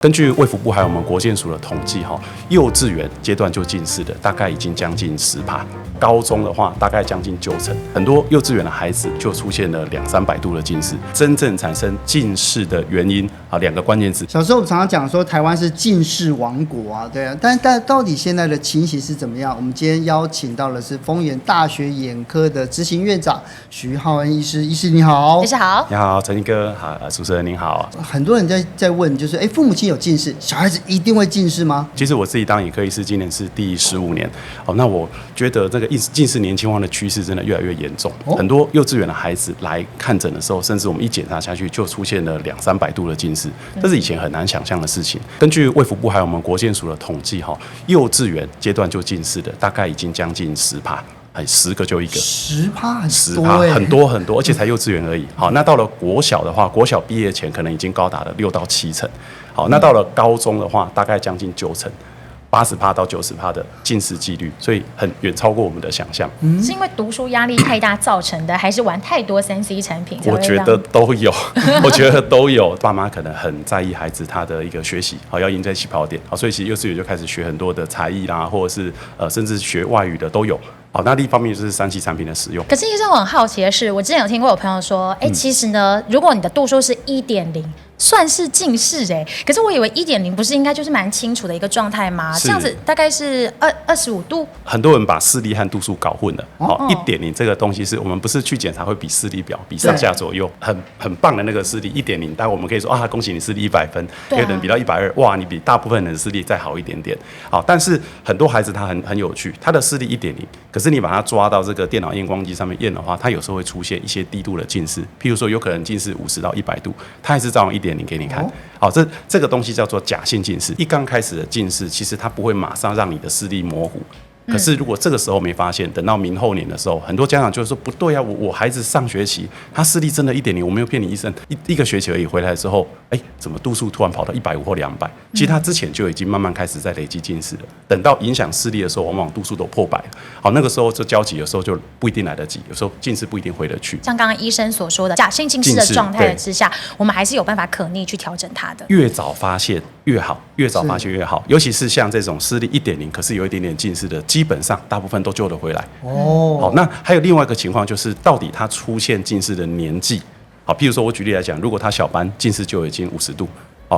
根據衛福部還有我們國健署的統計，幼稚園階段就近視的大概已經將近10%，高中的話大概將近90%，很多幼稚園的孩子就出現了200-300度的近視。真正產生近視的原因2個關鍵字。小時候我常常講說台灣是近視王國啊，對啊，但到底現在的情形是怎麼樣？我們今天邀請到的是豐原大學眼科的執行院長徐浩恩醫師，醫師你好。醫師好。你好，陳一哥，主持人您好。很多人在問，就是父母親有近視，小孩子一定會近視嗎？其實我自己當眼科醫師，今年是第15年。那我覺得這個近視年輕化的趨勢真的越來越嚴重。很多幼稚園的孩子來看診的時候，甚至我們一檢查下去就出現了200-300度的近視，這是以前很難想象的事情。根據衛福部還有我們國健署的統計，幼稚園階段就近視的大概已經將近10%。10個就一個，10%很多很多，而且才幼稚園而已。好，那到了國小的話，國小畢業前可能已經高達了6到7成。好，那到了高中的話，大概將近9成。80%到90%的近視幾率，所以很遠超過我們的想象。是因為讀書壓力太大造成的，還是玩太多3C 產品？我覺得都有，我觉得都有。爸媽可能很在意孩子他的一個學習，要贏在起跑點，所以其實幼稚園就開始學很多的才藝啦，或者是甚至學外語的都有。好，那另一方面就是 3C 產品的使用。可是醫生，我很好奇的是，我之前有聽過有朋友說，其實呢，如果你的度數是1.0。算是近視可是我以為1.0不是應該就是蠻清楚的一個狀態嗎？這樣子大概是25度。很多人把視力和度數搞混了。1.0這個東西是我們不是去檢查會比視力表比上下左右，很棒的那個視力1.0，但我們可以說恭喜你視力100分，有人比到120，哇，你比大部分人的視力再好一點點。好，但是很多孩子他很有趣，他的視力1.0，可是你把他抓到這個電腦驗光機上面驗的話，他有時候會出現一些低度的近視，譬如說有可能近視50到100度，他還是照樣1.0給你看。好，這個東西叫做假性近視。一剛開始的近視，其實它不會馬上讓你的視力模糊。可是如果這個時候沒發現，等到明後年的時候，很多家長就會說不對啊，我孩子上學期他視力真的1.0，我沒有騙你醫生，一個學期而已，回來之後，怎麼度數突然跑到150或200？其實他之前就已經慢慢開始在累積近視了。等到影響視力的時候，往往度數都破100了。好，那個時候就焦急，有時候就不一定來得及，有時候近視不一定回得去。像剛剛醫生所說的假性近視的狀態之下，我們還是有辦法可逆去調整它的。越早發現越好，越早發现越好。尤其是像這種視力1.0，可是有一點點近視的，基本上大部分都救得回來。好，那還有另外一個情況，就是到底他出現近視的年紀。好，譬如說我舉例來講，如果他小班近視就已經50度。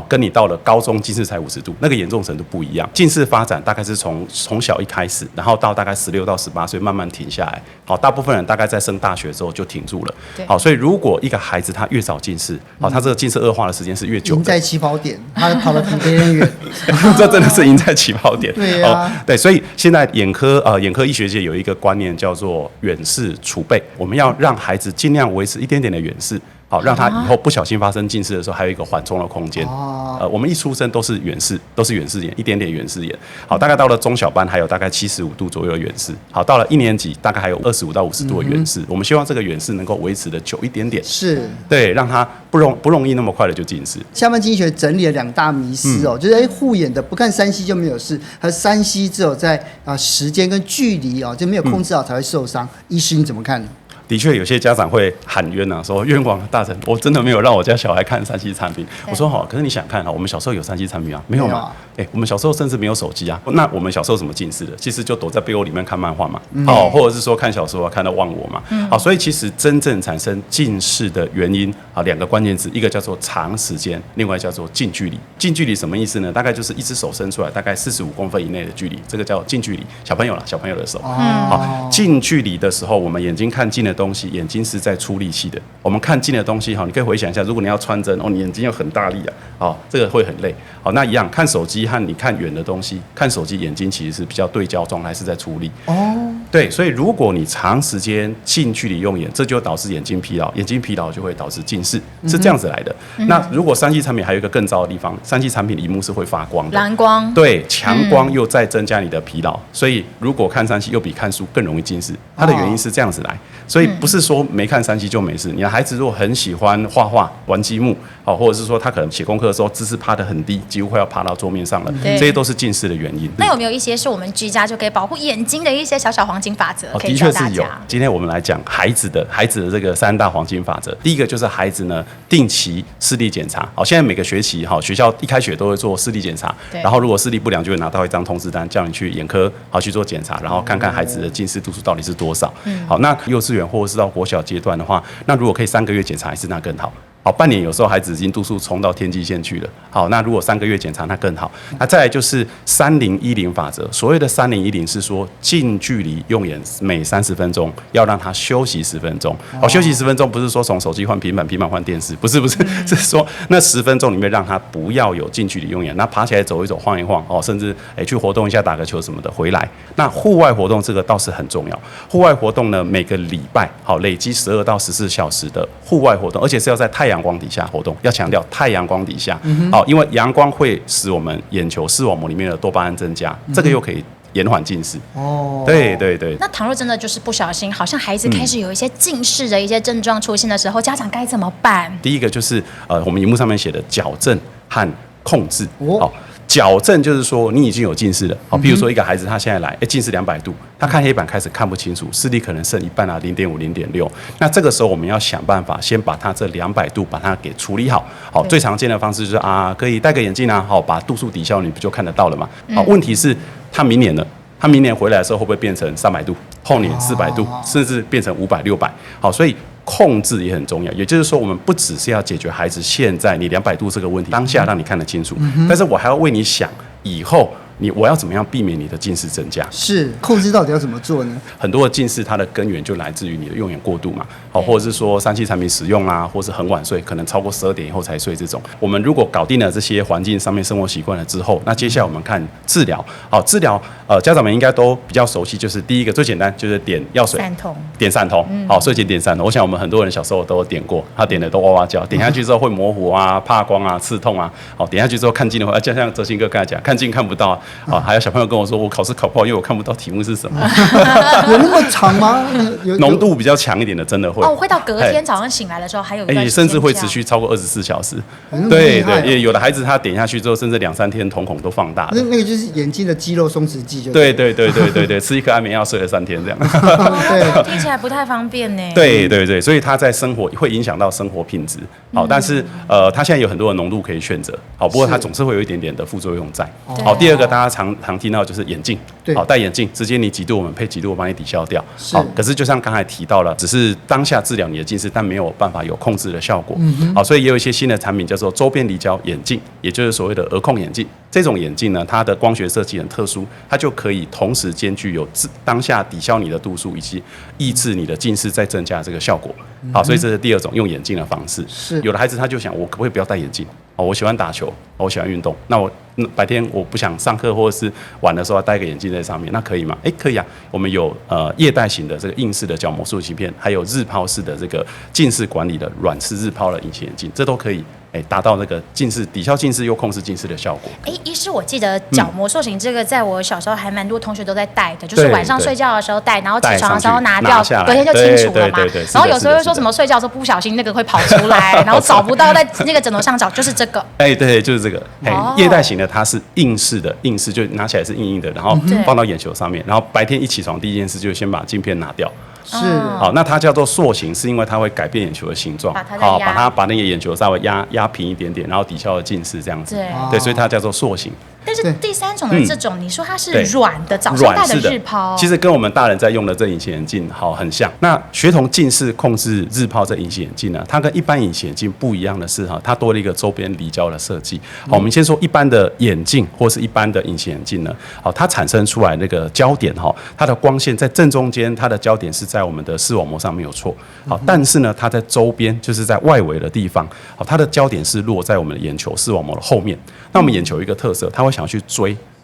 跟你到了高中近視才50度，那個嚴重程度不一樣。近視發展大概是從小一開始，然後到大概16到18歲慢慢停下來。好，大部分人大概在升大學之後就停住了。好，所以如果一個孩子他越早近視，他這個近視惡化的時間是越久的。贏在起跑點，他跑得比別人遠。這真的是贏在起跑點。對啊。對，所以現在眼科醫學界有一個觀念叫做遠視儲備，我們要讓孩子盡量維持一點點的遠視。好，讓他以後不小心發生近視的時候，還有一個緩衝的空間。我們一出生都是遠視，眼，一點點遠視眼。好，大概到了中小班，還有大概75度左右的遠視。好，到了1年級，大概還有25到50度的遠視。我們希望這個遠視能夠維持的久一點點。是，對，讓他不容易那麼快的就近視。下班經濟學整理了2大迷思就是護眼的不看3C 就沒有事，和3C只有在時間跟距離就沒有控制好才會受傷。醫師你怎麼看？的確，有些家長會喊冤說冤枉大神，我真的沒有讓我家小孩看3C 產品。我說好，可是你想看我們小時候有3C 產品啊？沒有嘛？我們小時候甚至沒有手機啊。那我們小時候怎麼近視的？其實就躲在被窩裡面看漫畫嘛，或者是說看小說看到忘我嘛。好，所以其實真正產生近視的原因2個關鍵字，一個叫做長時間，另外叫做近距離。近距離什麼意思呢？大概就是一只手伸出來，大概45公分以內的距離，這個叫近距離。小朋友的手。好，近距離的時候，我們眼睛看近的東西，眼睛是在出力氣的。我們看近的東西，你可以回想一下，如果你要穿針，你眼睛要很大力啊，這個會很累。好，那一樣看手機和你看遠的東西，看手機眼睛其實是比較對焦狀態，是在出力。對，所以如果你長時間近距離用眼，這就導致眼睛疲勞，眼睛疲勞就會導致近視，是這樣子來的。那如果3C 產品還有一個更糟的地方，3C 產品的螢幕是會發光的，藍光。對，強光又再增加你的疲勞，所以如果看3C又比看書更容易近視，它的原因是這樣子來。所所以不是說沒看3C就沒事。你的孩子如果很喜歡畫畫、玩積木，好，或者是說他可能寫功課的時候姿勢趴得很低，幾乎快要爬到桌面上了，這些都是近視的原因。那有沒有一些是我们居家就可以保護眼睛的一些小黄金法则？可以教大家？的確是有。今天我們來講孩子的這個3大黃金法則。第一個就是孩子呢定期視力檢查。好，現在每個學期學校一開學都會做視力檢查，然後如果視力不良就會拿到一張通知單，叫你去眼科去做檢查，然後看看孩子的近視度數到底是多少。好，那幼稚園或者是到國小階段的話，那如果可以3個月檢查一次，那更好。好，半年有時候孩子已經度數衝到天際線去了。好，那如果3個月檢查，那更好。那再來就是3010法則。所謂的3010是說近距離用眼每30分鐘要讓他休息10分鐘。好，休息10分鐘不是說從手機換平板，平板換電視，不是，是說那10分鐘裡面讓他不要有近距離用眼，那爬起來走一走、晃一晃，甚至去活動一下、打個球什麼的回來。那戶外活動這個倒是很重要。戶外活動呢，每個禮拜累積12到14小時的戶外活動，而且是要在太陽光底下活動，要強調太陽光底下。好，因為陽光會使我們眼球視网膜裡面的多巴胺增加，這個又可以延緩近視。對。那倘若真的就是不小心，好像孩子開始有一些近視的一些症狀出現的時候，家長該怎麼辦？第一個就是我們熒幕上面寫的矯正和控制。好。矯正就是說你已經有近視了，好，比如說一個孩子他現在來，近視200度，他看黑板開始看不清楚，視力可能剩一半啊，0.5、0.6，那這個時候我們要想辦法先把他這200度把它給處理好。好，最常見的方式就是可以戴個眼鏡啊，好，把度數抵消，你不就看得到了嗎？好，問題是他明年回來的時候會不會變成300度，後年400度，甚至變成500、600？好，所以控制也很重要，也就是說，我們不只是要解決孩子現在你200度這個問題，當下讓你看得清楚，但是我還要為你想以後我要怎麼樣避免你的近視增加？是控制到底要怎麼做呢？很多的近視它的根源就來自於你的用眼過度嘛，或者是說3C產品使用啊，或是很晚睡，可能超過12點以後才睡這種。我們如果搞定了這些環境上面生活習慣了之後，那接下來我們看治療。好，治療家長們應該都比較熟悉，就是第一個最簡單就是點藥水，點散瞳。好，睡前點散瞳。我想我們很多人小時候都有點過，他點的都哇哇叫，點下去之後會模糊啊、怕光啊、刺痛啊。好，點下去之後看近的話，就像哲鑫哥剛才講，看近看不到啊。還有小朋友跟我說，我考試考不好，因為我看不到題目是什麼。有那麼長嗎？濃度比較強一點的，真的會。我會到隔天早上醒來的時候還有一段時間，甚至會持續超過24小時。对，也有的孩子他點下去之後，甚至2-3天瞳孔都放大。那個就是眼睛的肌肉鬆弛劑，就對，吃一顆安眠藥睡了3天這樣。對，聽起來不太方便呢。对，所以他在生活會影響到生活品質。好，但是他現在有很多的濃度可以選擇。好，不過他總是會有一點點的副作用在。好，第二個大家常聽到就是眼鏡，好，戴眼鏡直接你幾度我們配幾度，我幫你抵消掉。好，可是就像剛才提到了，只是當下治療你的近視，但沒有辦法有控制的效果。好，所以也有一些新的產品叫做周邊離焦眼鏡，也就是所謂的額控眼鏡。這種眼鏡呢，它的光學設計很特殊，它就可以同時兼具有當下抵消你的度數以及抑制你的近視再增加的這個效果。好，所以這是第二種用眼鏡的方式。有的孩子他就想，我可不可以不要戴眼鏡？我喜歡打球，我喜歡運動，那我白天我不想上課或者是晚的時候要戴個眼鏡在上面，那可以嗎？可以啊。我們有液态型的這個硬式的角膜塑形片，還有日拋式的這個近視管理的軟式日拋的隱形眼鏡，這都可以達到那個近視抵消近視又控制近視的效果。醫師，我記得角膜塑形這個在我小時候還蠻多同學都在戴的，就是晚上睡覺的時候戴，然後起床的時候拿掉，隔天就清楚了嘛。然後有時候會說什麼睡覺的時候不小心那個會跑出來，然後找不到在那個枕頭上找，就是這個。對，就是這個。液態型的它是硬式的，硬式就拿起來是硬硬的，然後放到眼球上面，然後白天一起床第一件事就先把鏡片拿掉。是，好，那它叫做塑形，是因為它会改变眼球的形狀，好，把那個眼球稍微壓平一點點，然後抵消了近視這樣子。對，所以它叫做塑形。但是第3種的這種，你說它是軟的，早上戴的日拋，其實跟我們大人在用的這隱形眼鏡很像。那學童近視控制日拋這隱形眼鏡呢，它跟一般隱形眼鏡不一樣的是它多了一個周邊離焦的設計。好，我們先說一般的眼鏡或是一般的隱形眼鏡呢，好，它產生出來那個焦點它的光線在正中間，它的焦點是在我們的視網膜上沒有錯。好，但是呢，它在周邊就是在外圍的地方，好，它的焦點是落在我們的眼球視網膜的後面。那我們眼球有一個特色，它會想要去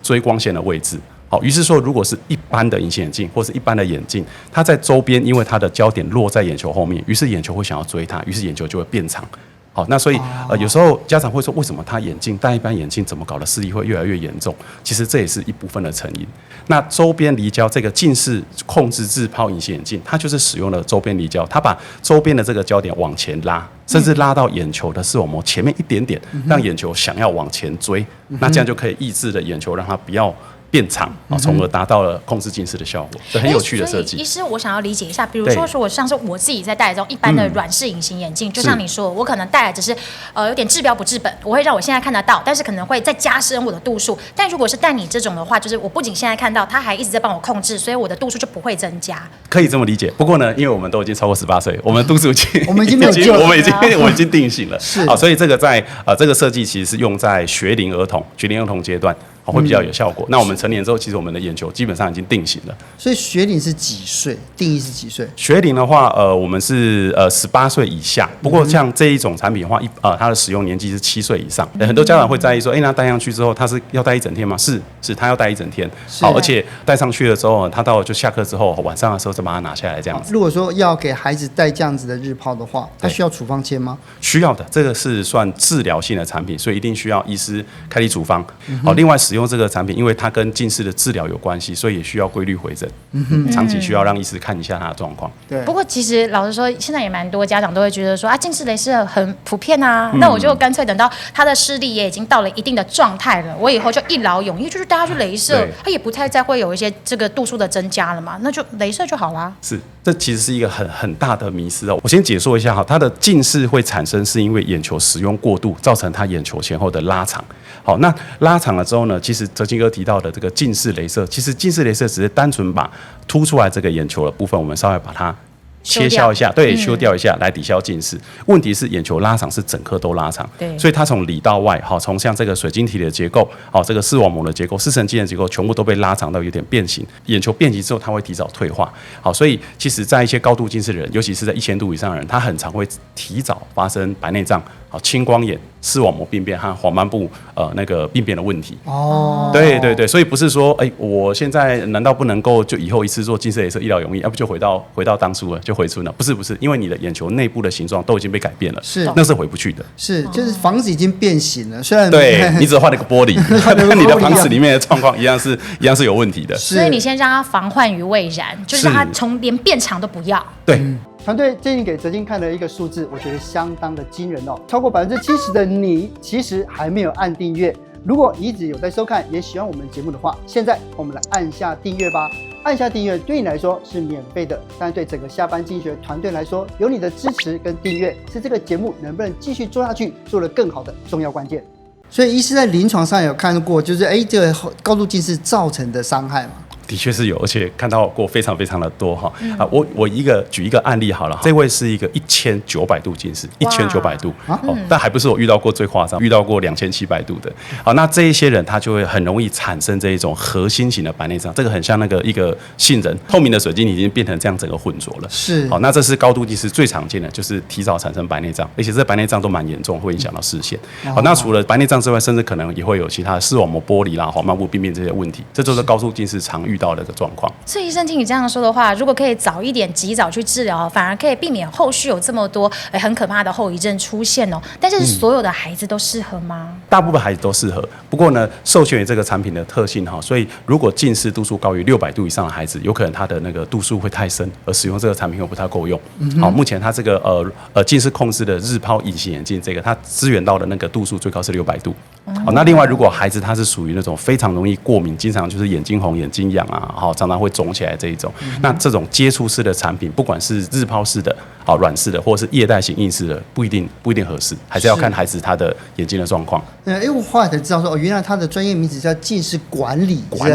追光線的位置。好，於是說，如果是一般的隱形眼鏡或是一般的眼鏡，它在周邊，因為它的焦點落在眼球後面，於是眼球會想要追它，於是眼球就會變長。好，那所以有時候家長會說，為什麼他眼鏡戴一般眼鏡怎麼搞的視力會越來越嚴重？其實這也是一部分的成因。那周邊離焦這個近視控制日拋隱形眼鏡，它就是使用了周邊離焦，它把周邊的這個焦點往前拉，甚至拉到眼球的視网膜前面一點點，讓眼球想要往前追，那這樣就可以抑制了眼球，讓它不要變長，從而達到了控制近視的效果，這很有趣的設計。醫師，我想要理解一下，比如說像是我自己在戴这种一般的軟式隱形眼鏡，就像你說，我可能戴的只是有點治標不治本，我會讓我現在看得到，但是可能會再加深我的度數。但如果是戴你這種的話，就是我不僅現在看到，它還一直在幫我控制，所以我的度數就不會增加。可以這麼理解。不過呢，因為我們都已經超過18歲，我們度數我們已經沒有救了，我們已經定型了。是啊，所以這個在這個設計其實是用在學齡兒童階段。會比較有效果。那我們成年之後，其實我們的眼球基本上已經定型了。所以學齡是幾歲？定義是幾歲？學齡的話，我們是18歲以下。不過像這一種產品的話，它的使用年紀是7歲以上。很多家長會在意說，那戴上去之後，它是要戴一整天嗎？是，他要戴一整天。好，而且戴上去了之後，他到就下課之後，晚上的時候再把它拿下來這樣子。如果說要給孩子戴這樣子的日拋的話，他需要處方簽嗎？需要的，這個是算治療性的產品，所以一定需要醫師開立處方。好，另外使用這個產品，因為它跟近視的治療有關係，所以也需要規律回診，長期需要讓醫師看一下他的狀況。對。不過其實老實說，現在也蠻多家長都會覺得說近視雷射很普遍啊，那我就乾脆等到他的視力也已經到了一定的狀態了，我以後就一勞永逸，就是帶他去雷射，他也不太再會有一些這個度數的增加了嘛，那就雷射就好啦。是，這其實是一個很大的迷思哦。我先解說一下哈，它的近視會產生是因為眼球使用過度，造成他眼球前後的拉長。好，那拉長了之後呢，其實哲青哥提到的這個近視雷射，其實近視雷射只是單純把凸出來這個眼球的部分，我們稍微把它切削一下，對，修掉一下來抵消近視。問題是眼球拉長是整顆都拉長，對，所以它從裡到外，好，從像這個水晶體的結構，好，這個視網膜的結構、視神經的結構，全部都被拉長到有點變形。眼球變形之後，它會提早退化。好，所以其實在一些高度近視的人，尤其是在1000度以上的人，他很常會提早發生白內障、好青光眼、視網膜病變和黄斑部那個病變的問題。哦，对对对，所以不是說，我現在難道不能夠就以後一次做近視雷射一勞永逸，要不就回到當初了，就回春了？不是，因為你的眼球內部的形狀都已經被改變了，是那是回不去的。是，就是房子已經變形了，雖然對你只換了個玻璃，但你的房子裡面的狀況一樣是有問題的。所以你先讓它防患於未然，就是讓它從連變長都不要。對。團隊最近給哲青看了一個數字，我覺得相當的驚人哦，超過70%的你其實還沒有按訂閱。如果你一直有在收看，也喜歡我們節目的話，現在我們來按下訂閱吧。按下訂閱對你來說是免費的，但對整個下班經濟學團隊來說，有你的支持跟訂閱是這個節目能不能繼續做下去，做得更好的重要關鍵。所以醫師在臨床上有看過，就是這個高度近視造成的傷害嗎？的確是有，而且看到過非常非常的多哈。我舉一個案例好了，這位是一個1900度近視，1900度，但還不是我遇到過最誇張，遇到過2700度的。好，那這一些人他就會很容易產生這一種核心型的白內障，這個很像那個一個杏仁，透明的水晶已經變成這樣整個混濁了。是，好，那這是高度近視最常見的，就是提早產生白內障，而且這白內障都蠻嚴重，會影響到視線。好，那除了白內障之外，甚至可能也會有其他的視網膜剝離啦、黃斑部病變這些問題，這就是高度近視常遇到的一個狀況。所以醫生聽你這樣說的話，如果可以早一點及早去治療，反而可以避免後續有這麼多很可怕的後遺症出現哦。但是所有的孩子都適合嗎？大部分孩子都適合，不過呢，受限於這個產品的特性哈，所以如果近視度數高於600度以上的孩子，有可能他的那個度數會太深，而使用這個產品又不太夠用。好，目前它這個近視控制的日拋隱形眼鏡，這個它支援到的那個度數最高是600度。好，那另外如果孩子他是屬於那種非常容易過敏，經常就是眼睛紅、眼睛癢啊，好，常常會腫起來這一種，那這種接觸式的產品，不管是日拋式的、好軟式的，或者是液態型硬式的，不一定合適，還是要看孩子他的眼睛的狀況。因為我後來才知道說，原來它的專業名字叫近視管理嘛，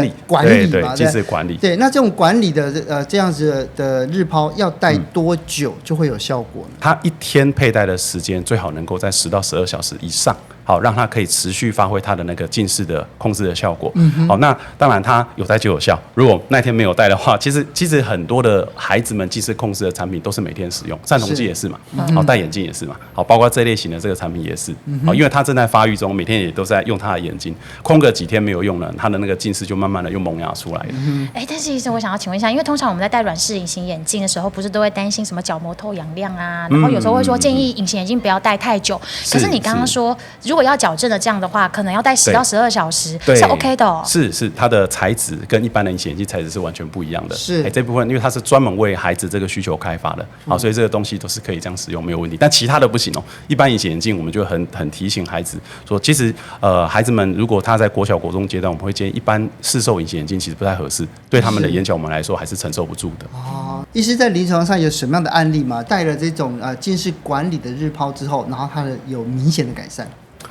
對，近視管理。對，那這種管理的這樣子的日拋要戴多久就會有效果呢？它一天佩戴的時間最好能夠在10到12小時以上。好，讓它可以持續發揮它的那個近視的控制的效果。好，那當然它有戴就有效。如果那天沒有戴的話，其實很多的孩子們近視控制的產品都是每天使用，散瞳劑也是嘛，好，戴眼鏡也是嘛，好，包括這類型的這個產品也是。好，因為它正在發育中，每天也都在用它的眼睛，空個幾天沒有用了，它的那個近視就慢慢的又萌芽出來了。但是醫生，我想要請問一下，因為通常我們在戴軟式隱形眼鏡的時候，不是都會擔心什麼角膜透氧量啊，然後有時候會說建議隱形眼鏡不要戴太久。可是你剛剛說，如果要矯正的這樣的話，可能要戴10到12小時，是 OK 的哦。是，它的材質跟一般的隱形眼鏡材質是完全不一樣的。是，這部分因為它是專門為孩子這個需求開發的，好，所以這個東西都是可以這樣使用，沒有問題。但其他的不行哦。一般隱形眼鏡我們就很提醒孩子說，其實孩子們如果他在國小國中階段，我們會建議一般市售隱形眼鏡其實不太合適，對他們的眼角膜來說還是承受不住的。哦，醫師在臨床上有什麼樣的案例嗎？戴了這種近視管理的日拋之後，然後它的有明顯的改善？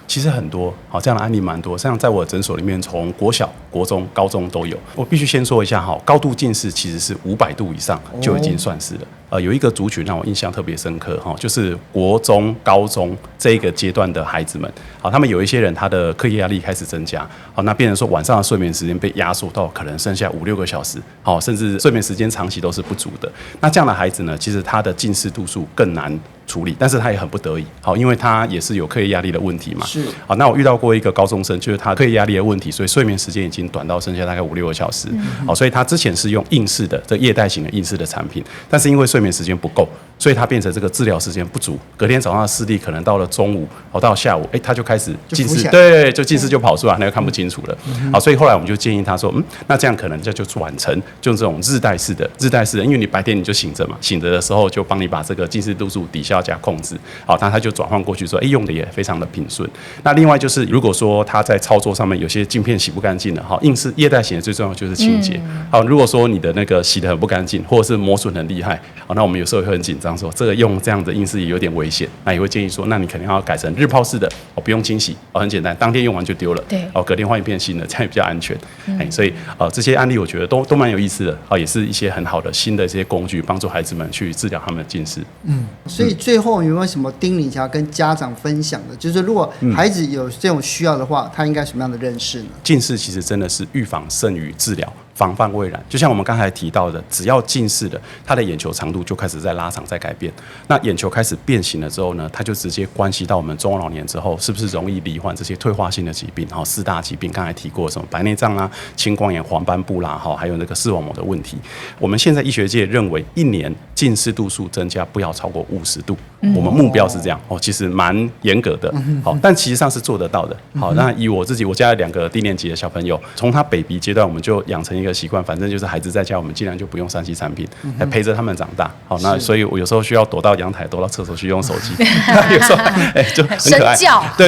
其實很多，好，這樣的案例蠻多。像在我的診所裡面，從國小、國中、高中都有。我必須先說一下哈，高度近視其實是500度以上就已經算是了。有一個族群讓我印象特別深刻哈，就是國中、高中這一個階段的孩子們。好，他們有一些人他的課業壓力開始增加，好，那變成說晚上的睡眠時間被壓縮到可能剩下5-6個小時，好，甚至睡眠時間長期都是不足的。那這樣的孩子呢，其實他的近視度數更難處理，但是他也很不得已，好，因為他也是有課業壓力的問題嘛。是。好，那我遇到過一個高中生，就是他課業壓力的問題，所以睡眠時間已經短到剩下大概5-6個小時。好，所以他之前是用硬式的這液态型的硬式的產品，但是因為睡眠時間不夠，所以他變成這個治療時間不足，隔天早上的視力可能到了中午，到下午，他就開始近視，對，就近視就跑出來，那就看不清楚了。好，所以後來我們就建議他說，那這樣可能就轉成就這種日帶式的，因為你白天你就醒着嘛，醒着的時候就幫你把這個近視度數抵消加控制。好，那他就轉換過去說，用的也非常的平順。那另外就是，如果說他在操作上面有些鏡片洗不乾淨了，好，硬式液態型的最重要就是清潔。好，如果說你的那個洗得很不乾淨，或者是磨損很厲害，好，那我們有時候也會很緊張，說這個用這樣的硬式也有點危險，那也會建議說，那你肯定要改成日拋式的，不用清洗，很簡單，當天用完就丟了，對，隔天換一片新的，這樣也比較安全。所以這些案例我覺得都蠻有意思的，也是一些很好的新的這些工具，幫助孩子們去治療他們的近視。所以最後有沒有什麼叮嚀想要跟家長分享的？就是如果孩子有這種需要的話，他應該什麼樣的認識呢？近視其實真的是預防勝於治療，防範未然。就像我們剛才提到的，只要近視的，他的眼球長度就開始在拉長，在改變。那眼球開始变形了之後呢，它就直接關係到我們中老年之後是不是容易罹患這些退化性的疾病，然後4大疾病，剛才提過什麼白內障啊、青光眼、黃斑部啦，還有那個視網膜的問題。我們現在醫學界認為，一年近視度數增加不要超過50度，我們目標是這樣其實蠻嚴格的，好，但其實上是做得到的。好，那以我自己，我家有2個低年級的小朋友，從他 baby 階段我們就養成一個習慣，反正就是孩子在家，我們盡量就不用3C 產品，來陪着他們長大。好，那所以我有時候需要躲到陽台、躲到廁所去用手機，有時候就很可愛。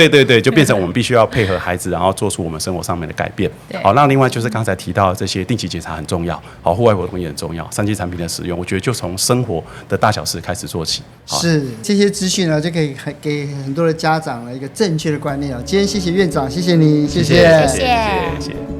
對，就變成我們必須要配合孩子，然後做出我們生活上面的改變。好，那另外就是剛才提到的這些定期檢查很重要，好，戶外活動也很重要，3C 產品的使用，我覺得就從生活的大小事開始做起。是，這些資訊呢，就可以給很多的家長一個正確的觀念。今天謝謝院長，謝謝你，謝謝。